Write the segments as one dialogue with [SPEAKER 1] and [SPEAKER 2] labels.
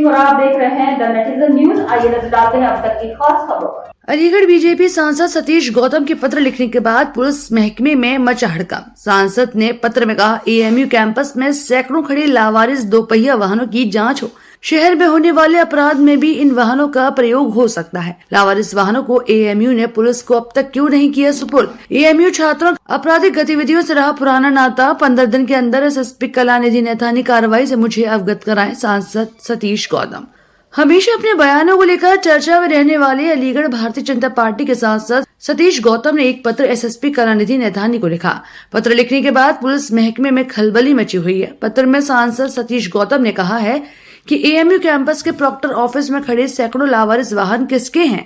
[SPEAKER 1] सिंह और आप देख रहे हैं द नेटिजन न्यूज। आइए नजर डालते हैं अब तक की खास खबरों पर।
[SPEAKER 2] अलीगढ़ बीजेपी सांसद सतीश गौतम के पत्र लिखने के बाद पुलिस महकमे में मचा हड़कंप। सांसद ने पत्र में कहा, एएमयू कैंपस में सैकड़ों खड़े लावारिस दोपहिया वाहनों की जांच हो। शहर में होने वाले अपराध में भी इन वाहनों का प्रयोग हो सकता है। लावारिस वाहनों को एएमयू ने पुलिस को अब तक क्यों नहीं किया सुपुर्द? एएमयू छात्रों आपराधिक गतिविधियों से रहा पुराना नाता। 15 दिन के अंदर एसएसपी कलानिधि नैथानी कार्रवाई से मुझे अवगत कराएं। सांसद सतीश गौतम। हमेशा अपने बयानों को लेकर चर्चा में रहने वाले अलीगढ़ भारतीय जनता पार्टी के सांसद सतीश गौतम ने एक पत्र एसएसपी कलानिधि नैथानी को लिखा। पत्र लिखने के बाद पुलिस महकमे में खलबली मची हुई है। पत्र में सांसद सतीश गौतम ने कहा है कि एएमयू कैंपस के प्रॉक्टर ऑफिस में खड़े सैकड़ों लावारिस वाहन किसके हैं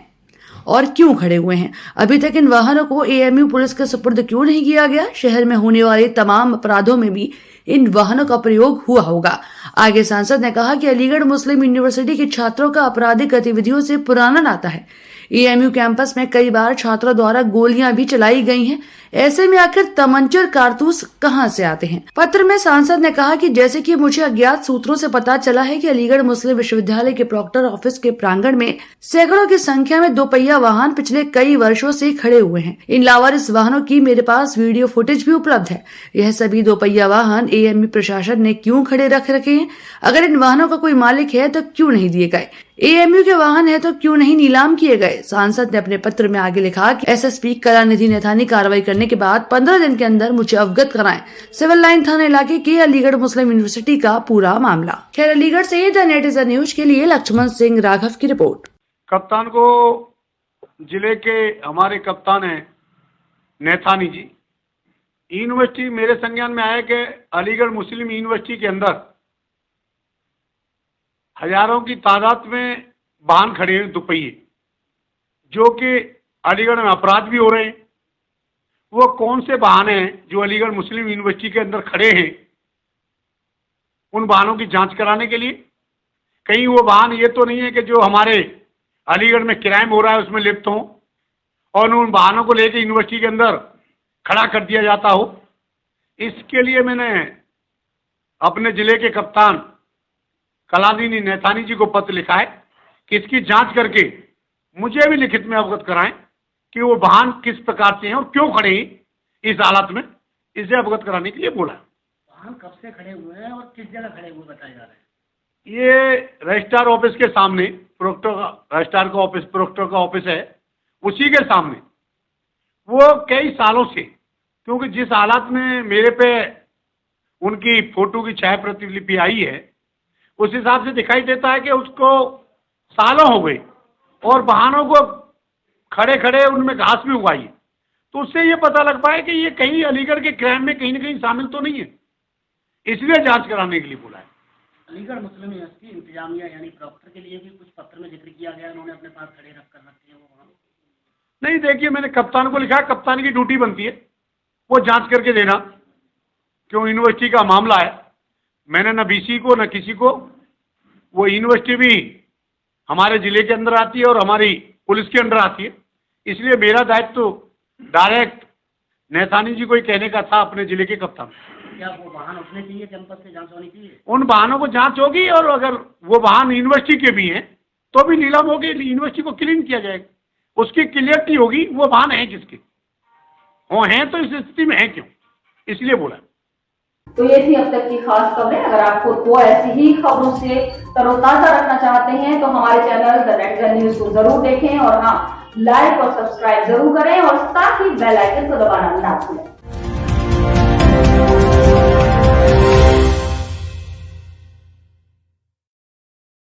[SPEAKER 2] और क्यों खड़े हुए हैं? अभी तक इन वाहनों को एएमयू पुलिस के सुपुर्द क्यों नहीं किया गया? शहर में होने वाले तमाम अपराधों में भी इन वाहनों का प्रयोग हुआ होगा। आगे सांसद ने कहा कि अलीगढ़ मुस्लिम यूनिवर्सिटी के छात्रों का आपराधिक गतिविधियों से पुराना नाता है। एएमयू कैंपस में कई बार छात्रों द्वारा गोलियां भी चलाई गई हैं। ऐसे में आखिर तमंचर कारतूस कहां से आते हैं? पत्र में सांसद ने कहा कि जैसे कि मुझे अज्ञात सूत्रों से पता चला है कि अलीगढ़ मुस्लिम विश्वविद्यालय के प्रॉक्टर ऑफिस के प्रांगण में सैकड़ों की संख्या में दोपहिया वाहन पिछले कई वर्षों से खड़े हुए हैं। इन लावारिस वाहनों की मेरे पास वीडियो फुटेज भी उपलब्ध है। यह सभी दोपहिया वाहन एएमयू प्रशासन ने क्यों खड़े रख रखे हैं? अगर इन वाहनों का कोई मालिक है तो क्यों नहीं दिए गए? एएमयू के वाहन है तो क्यों नहीं नीलाम किए गए? सांसद ने अपने पत्र में आगे लिखा कि एसएसपी कलानिधि नैथानी कार्रवाई करने के बाद 15 दिन के अंदर मुझे अवगत कराएं सिविल लाइन थाना इलाके के अलीगढ़ मुस्लिम यूनिवर्सिटी का पूरा मामला। खैर, अलीगढ़ से द नेटिजन न्यूज के लिए लक्ष्मण सिंह राघव की रिपोर्ट।
[SPEAKER 3] कप्तान को जिले के हमारे कप्तान है नैथानी जी। यूनिवर्सिटी मेरे संज्ञान में आया कि अलीगढ़ मुस्लिम यूनिवर्सिटी के अंदर हजारों की तादाद में वाहन खड़े हैं दोपहिए, जो कि अलीगढ़ में अपराध भी हो रहे हैं। वो कौन से वाहन हैं जो अलीगढ़ मुस्लिम यूनिवर्सिटी के अंदर खड़े हैं? उन वाहनों की जांच कराने के लिए कहीं वो वाहन ये तो नहीं है कि जो हमारे अलीगढ़ में क्राइम हो रहा है उसमें लिप्त हों और उन वाहनों को लेकर यूनिवर्सिटी के अंदर खड़ा कर दिया जाता हो। इसके लिए मैंने अपने जिले के कप्तान कलानिधि नैथानी जी को पत्र लिखा है कि इसकी जांच करके मुझे भी लिखित में अवगत कराएं कि वो वाहन किस प्रकार से हैं और क्यों खड़े हैं इस हालत में। इसे अवगत कराने के लिए बोला।
[SPEAKER 4] वाहन कब से खड़े हुए हैं और किस जगह खड़े हुए बताए जा रहे हैं?
[SPEAKER 3] ये रजिस्ट्रार ऑफिस के सामने, रजिस्ट्रार का ऑफिस, प्रोक्टर का ऑफिस है, उसी के सामने। वो कई सालों से, क्योंकि जिस हालात में मेरे पे उनकी फोटो की छाया प्रतिलिपि आई है उस हिसाब से दिखाई देता है कि उसको सालों हो गए और वाहनों को खड़े खड़े उनमें घास भी उगाई है। तो उससे ये पता लग पाया कि ये कहीं अलीगढ़ के क्राइम में कहीं ना कहीं शामिल तो नहीं है, इसलिए जांच कराने के लिए बोला है।
[SPEAKER 4] अलीगढ़ मुस्लिम यूनिवर्सिटी इंतजामिया यानी प्रॉक्टर के लिए भी कुछ पत्र में जिक्र किया गया, उन्होंने अपने पास खड़े रख कर रखे हैं वो वाहन?
[SPEAKER 3] नहीं, देखिए मैंने कप्तान को लिखा है, कप्तान की ड्यूटी बनती है वो जांच करके देना, क्यों यूनिवर्सिटी का मामला है। मैंने न बीसी को न किसी को, वो यूनिवर्सिटी भी हमारे जिले के अंदर आती है और हमारी पुलिस के अंदर आती है, इसलिए मेरा दायित्व तो डायरेक्ट नैथानी जी को ही कहने का था अपने जिले के कप्तान।
[SPEAKER 4] क्या वो वाहन उठने चाहिए, कैंपस से जांच होनी चाहिए?
[SPEAKER 3] उन वाहनों को जांच होगी और अगर वो वाहन यूनिवर्सिटी के भी हैं तो भी नीलाम होगी, यूनिवर्सिटी को क्लीन किया जाएगा, उसकी क्लियरिटी होगी वो वाहन है किसके, वो हैं तो इस स्थिति में है क्यों, इसलिए बोला।
[SPEAKER 1] तो ये थी अब तक की खास खबरें। अगर आपको तो ऐसी ही खबरों से तरोताजा रखना चाहते हैं तो हमारे चैनल द नेटिजन न्यूज को जरूर देखें और हाँ, लाइक और सब्सक्राइब जरूर करें और साथ ही बेल आइकन को दबाना ना भूलें।